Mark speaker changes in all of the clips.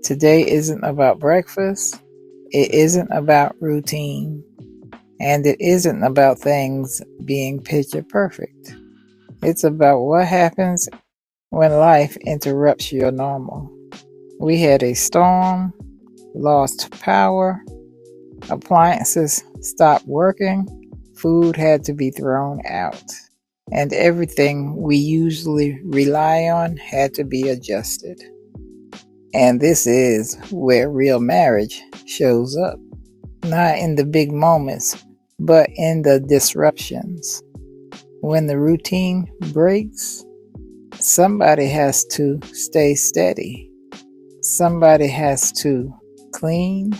Speaker 1: Today isn't about breakfast, it isn't about routine, and it isn't about things being picture perfect. It's about what happens when life interrupts your normal. We had a storm, lost power, appliances stopped working, food had to be thrown out, and everything we usually rely on had to be adjusted. And this is where real marriage shows up. Not in the big moments, but in the disruptions. When the routine breaks, somebody has to stay steady. Somebody has to clean.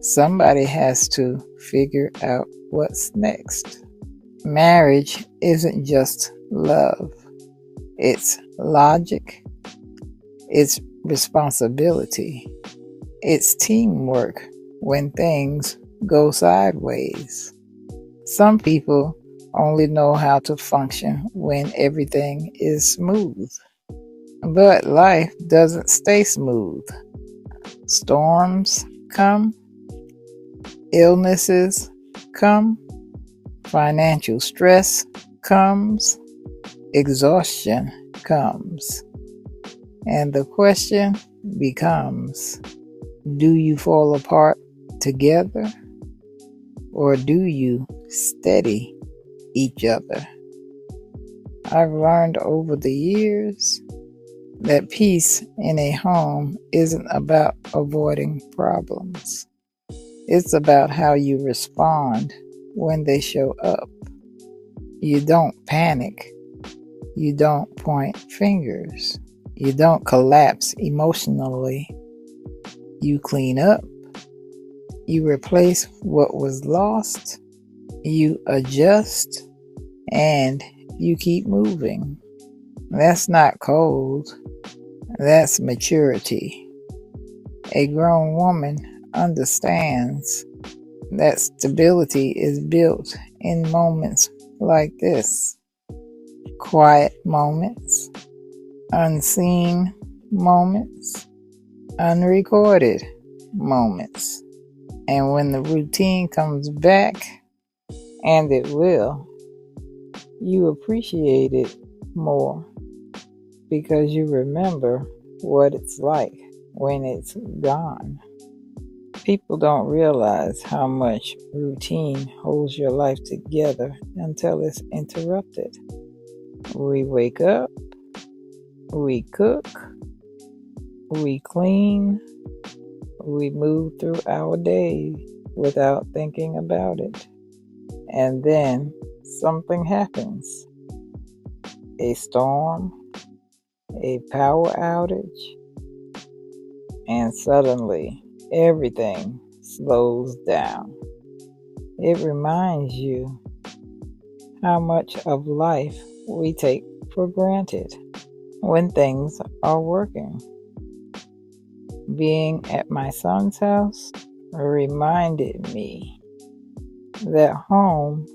Speaker 1: Somebody has to figure out what's next. Marriage isn't just love, it's logic, it's responsibility, it's teamwork when things go sideways. Some people only know how to function when everything is smooth. But life doesn't stay smooth. Storms come, illnesses come, financial stress comes, exhaustion comes. And the question becomes, do you fall apart together, or do you steady each other? I've learned over the years that peace in a home isn't about avoiding problems. It's about how you respond when they show up. You don't panic. You don't point fingers. You don't collapse emotionally. You clean up. You replace what was lost. You adjust. And you keep moving. That's not cold. That's maturity. A grown woman understands that stability is built in moments like this. Quiet moments, unseen moments, unrecorded moments. And when the routine comes back, and it will, you appreciate it more because you remember what it's like when it's gone. People don't realize how much routine holds your life together until it's interrupted. We wake up, we cook, we clean, we move through our day without thinking about it. And then something happens. A storm, a power outage, and suddenly everything slows down. It reminds you how much of life we take for granted when things are working. Being at my son's house reminded me that home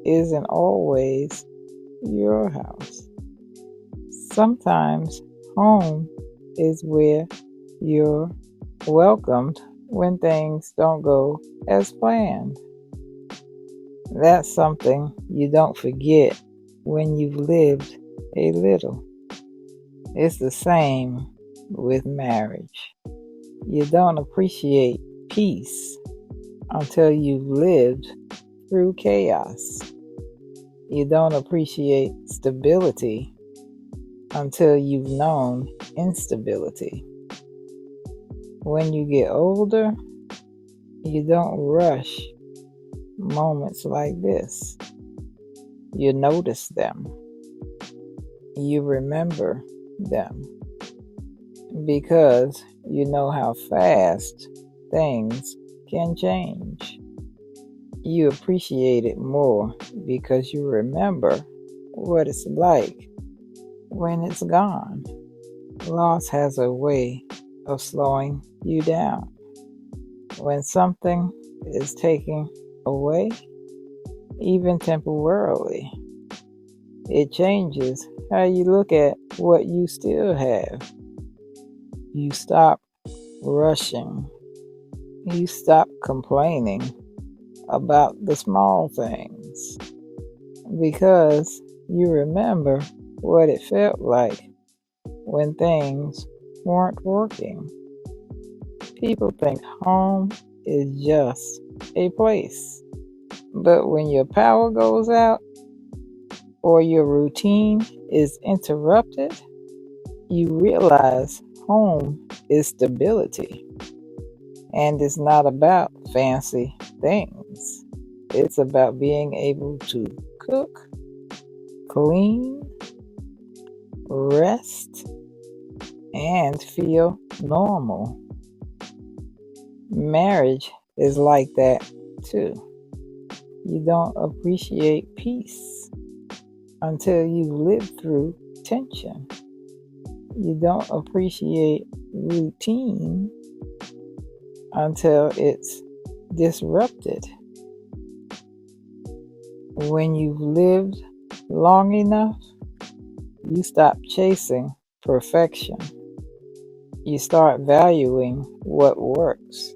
Speaker 1: isn't always your house. Sometimes home is where you're welcomed when things don't go as planned. That's something you don't forget when you've lived a little. It's the same with marriage. You don't appreciate peace until you've lived through chaos. You don't appreciate stability until you've known instability. When you get older, you don't rush moments like this. You notice them. You remember them because you know how fast things can change. You appreciate it more because you remember what it's like when it's gone. Loss has a way of slowing you down. When something is taken away, even temporarily, it changes how you look at what you still have. You stop rushing. You stop complaining about the small things because you remember what it felt like when things weren't working. People think home is just a place, but when your power goes out or your routine is interrupted, you realize home is stability. And it's not about fancy things. It's about being able to cook, clean, rest, and feel normal. Marriage is like that too. You don't appreciate peace until you live through tension. You don't appreciate routine until it's disrupted. When you've lived long enough, you stop chasing perfection. You start valuing what works.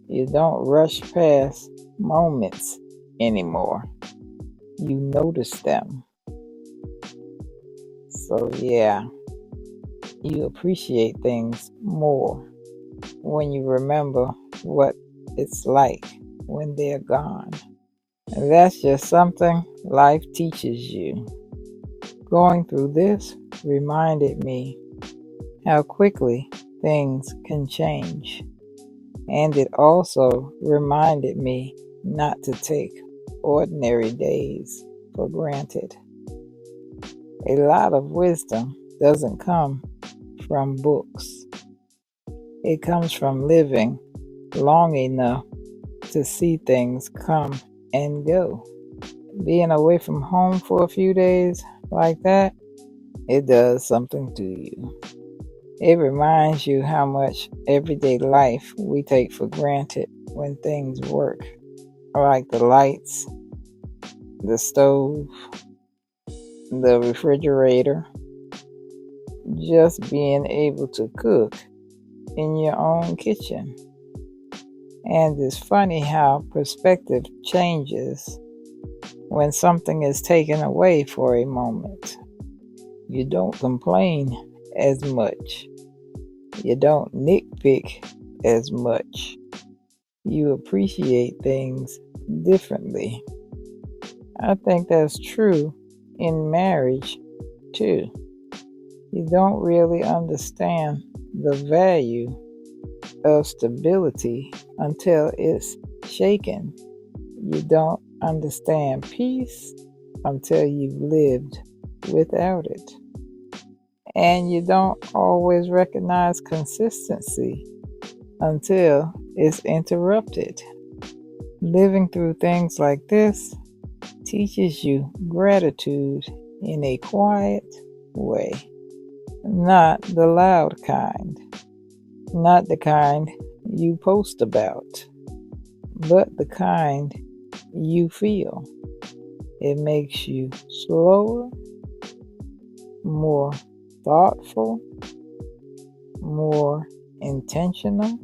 Speaker 1: You don't rush past moments anymore. You notice them. So, yeah, you appreciate things more when you remember what it's like when they're gone. And that's just something life teaches you. Going through this reminded me how quickly things can change. And it also reminded me not to take ordinary days for granted. A lot of wisdom doesn't come from books. It comes from living long enough to see things come and go. Being away from home for a few days like that, it does something to you. It reminds you how much everyday life we take for granted when things work, like the lights, the stove, the refrigerator, just being able to cook in your own kitchen. And it's funny how perspective changes when something is taken away for a moment. You don't complain as much. You don't nitpick as much. You appreciate things differently. I think that's true in marriage too. You don't really understand the value of stability until it's shaken. You don't understand peace until you've lived without it. And you don't always recognize consistency until it's interrupted. Living through things like this teaches you gratitude in a quiet way, not the loud kind, not the kind you post about, but the kind you feel. It makes you slower, more thoughtful, more intentional.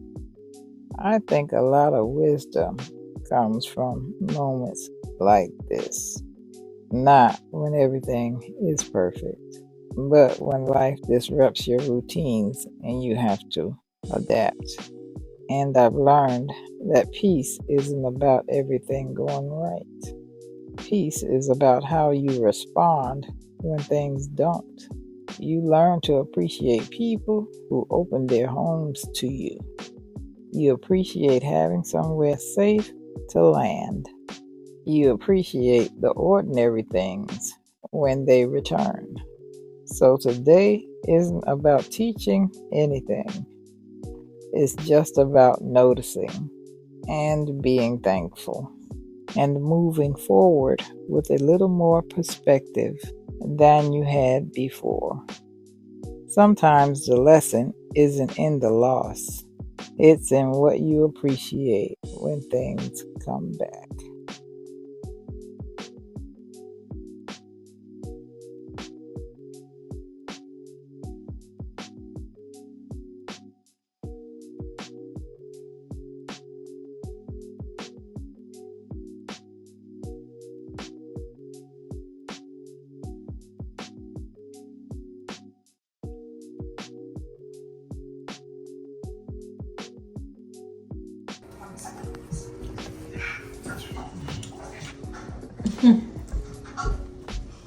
Speaker 1: I think a lot of wisdom comes from moments like this. Not when everything is perfect, but when life disrupts your routines and you have to adapt. And I've learned that peace isn't about everything going right. Peace is about how you respond when things don't. You learn to appreciate people who open their homes to you. You appreciate having somewhere safe to land. You appreciate the ordinary things when they return. So today isn't about teaching anything. It's just about noticing and being thankful and moving forward with a little more perspective than you had before. Sometimes the lesson isn't in the loss. It's in what you appreciate when things come back.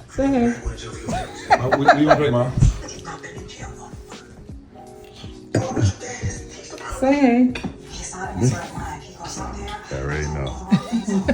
Speaker 1: Say hey.
Speaker 2: What you gonna drink, Mom?
Speaker 1: Say hey.
Speaker 2: I already know.